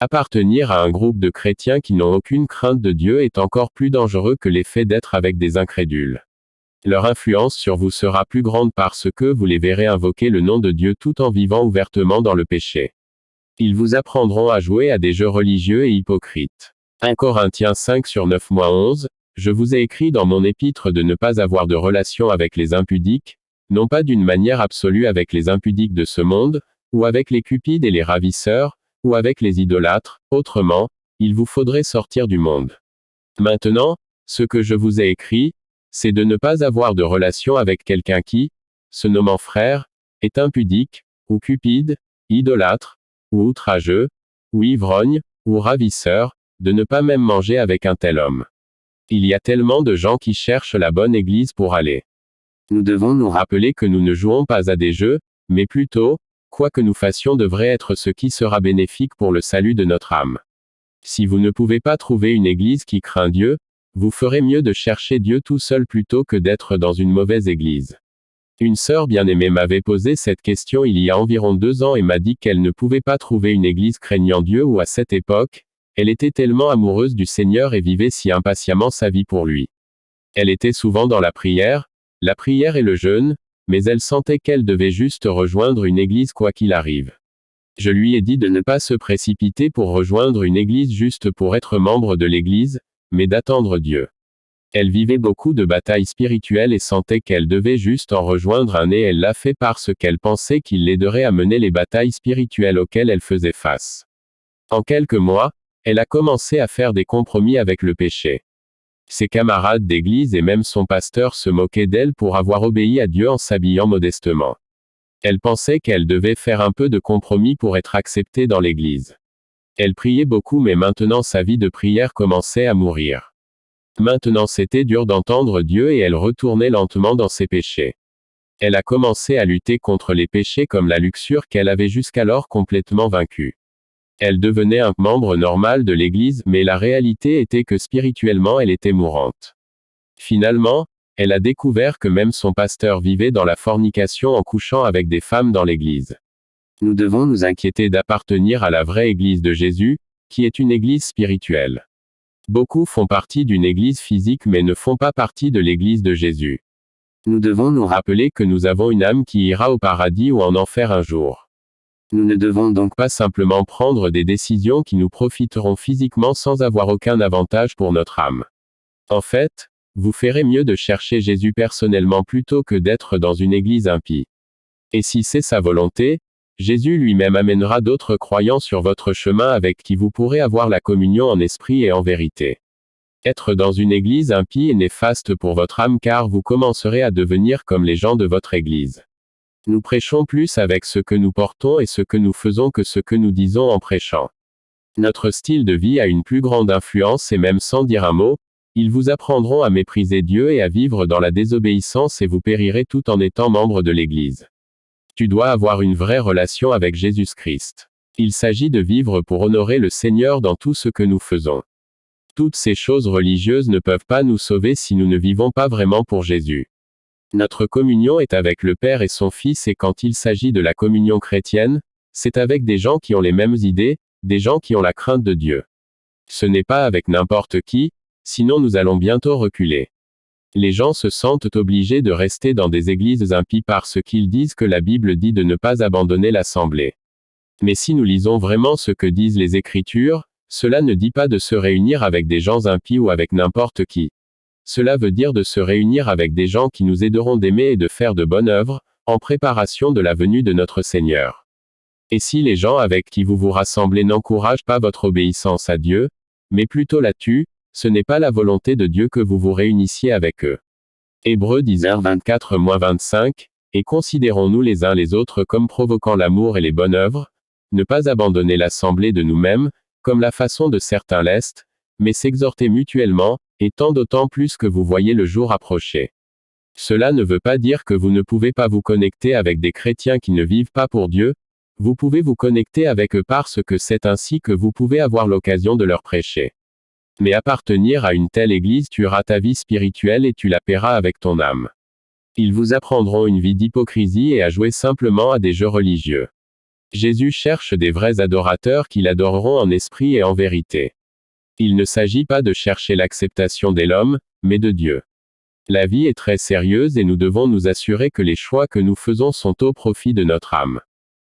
Appartenir à un groupe de chrétiens qui n'ont aucune crainte de Dieu est encore plus dangereux que l'effet d'être avec des incrédules. Leur influence sur vous sera plus grande parce que vous les verrez invoquer le nom de Dieu tout en vivant ouvertement dans le péché. Ils vous apprendront à jouer à des jeux religieux et hypocrites. 1 Corinthiens 5/9-11, je vous ai écrit dans mon épître de ne pas avoir de relation avec les impudiques, non pas d'une manière absolue avec les impudiques de ce monde, ou avec les cupides et les ravisseurs, ou avec les idolâtres, autrement, il vous faudrait sortir du monde. Maintenant, ce que je vous ai écrit, c'est de ne pas avoir de relation avec quelqu'un qui, se nommant frère, est impudique, ou cupide, idolâtre, ou outrageux, ou ivrogne, ou ravisseur, de ne pas même manger avec un tel homme. Il y a tellement de gens qui cherchent la bonne église pour aller. Nous devons nous rappeler que nous ne jouons pas à des jeux, mais plutôt, quoi que nous fassions devrait être ce qui sera bénéfique pour le salut de notre âme. Si vous ne pouvez pas trouver une église qui craint Dieu, vous ferez mieux de chercher Dieu tout seul plutôt que d'être dans une mauvaise église. Une sœur bien-aimée m'avait posé cette question il y a environ 2 ans et m'a dit qu'elle ne pouvait pas trouver une église craignant Dieu où à cette époque, elle était tellement amoureuse du Seigneur et vivait si impatiemment sa vie pour lui. Elle était souvent dans la prière et le jeûne, mais elle sentait qu'elle devait juste rejoindre une église quoi qu'il arrive. Je lui ai dit de ne pas se précipiter pour rejoindre une église juste pour être membre de l'église, mais d'attendre Dieu. Elle vivait beaucoup de batailles spirituelles et sentait qu'elle devait juste en rejoindre un et elle l'a fait parce qu'elle pensait qu'il l'aiderait à mener les batailles spirituelles auxquelles elle faisait face. En quelques mois, elle a commencé à faire des compromis avec le péché. Ses camarades d'église et même son pasteur se moquaient d'elle pour avoir obéi à Dieu en s'habillant modestement. Elle pensait qu'elle devait faire un peu de compromis pour être acceptée dans l'église. Elle priait beaucoup mais maintenant sa vie de prière commençait à mourir. Maintenant c'était dur d'entendre Dieu et elle retournait lentement dans ses péchés. Elle a commencé à lutter contre les péchés comme la luxure qu'elle avait jusqu'alors complètement vaincue. Elle devenait un membre normal de l'église mais la réalité était que spirituellement elle était mourante. Finalement, elle a découvert que même son pasteur vivait dans la fornication en couchant avec des femmes dans l'église. Nous devons nous inquiéter d'appartenir à la vraie église de Jésus, qui est une église spirituelle. Beaucoup font partie d'une église physique mais ne font pas partie de l'église de Jésus. Nous devons nous rappeler que nous avons une âme qui ira au paradis ou en enfer un jour. Nous ne devons donc pas simplement prendre des décisions qui nous profiteront physiquement sans avoir aucun avantage pour notre âme. En fait, vous ferez mieux de chercher Jésus personnellement plutôt que d'être dans une église impie. Et si c'est sa volonté, Jésus lui-même amènera d'autres croyants sur votre chemin avec qui vous pourrez avoir la communion en esprit et en vérité. Être dans une église impie est néfaste pour votre âme car vous commencerez à devenir comme les gens de votre église. Nous prêchons plus avec ce que nous portons et ce que nous faisons que ce que nous disons en prêchant. Notre style de vie a une plus grande influence et même sans dire un mot, ils vous apprendront à mépriser Dieu et à vivre dans la désobéissance et vous périrez tout en étant membre de l'Église. Tu dois avoir une vraie relation avec Jésus-Christ. Il s'agit de vivre pour honorer le Seigneur dans tout ce que nous faisons. Toutes ces choses religieuses ne peuvent pas nous sauver si nous ne vivons pas vraiment pour Jésus. Notre communion est avec le Père et son Fils et quand il s'agit de la communion chrétienne, c'est avec des gens qui ont les mêmes idées, des gens qui ont la crainte de Dieu. Ce n'est pas avec n'importe qui, sinon nous allons bientôt reculer. Les gens se sentent obligés de rester dans des églises impies parce qu'ils disent que la Bible dit de ne pas abandonner l'assemblée. Mais si nous lisons vraiment ce que disent les Écritures, cela ne dit pas de se réunir avec des gens impies ou avec n'importe qui. Cela veut dire de se réunir avec des gens qui nous aideront d'aimer et de faire de bonnes œuvres, en préparation de la venue de notre Seigneur. Et si les gens avec qui vous vous rassemblez n'encouragent pas votre obéissance à Dieu, mais plutôt la tuent, ce n'est pas la volonté de Dieu que vous vous réunissiez avec eux. Hébreux 10h24-25, et considérons-nous les uns les autres comme provoquant l'amour et les bonnes œuvres, ne pas abandonner l'assemblée de nous-mêmes, comme la façon de certains lestes, mais s'exhorter mutuellement, et tant d'autant plus que vous voyez le jour approcher. Cela ne veut pas dire que vous ne pouvez pas vous connecter avec des chrétiens qui ne vivent pas pour Dieu, vous pouvez vous connecter avec eux parce que c'est ainsi que vous pouvez avoir l'occasion de leur prêcher. Mais appartenir à une telle église tuera ta vie spirituelle et tu la paieras avec ton âme. Ils vous apprendront une vie d'hypocrisie et à jouer simplement à des jeux religieux. Jésus cherche des vrais adorateurs qui l'adoreront en esprit et en vérité. Il ne s'agit pas de chercher l'acceptation de l'homme, mais de Dieu. La vie est très sérieuse et nous devons nous assurer que les choix que nous faisons sont au profit de notre âme.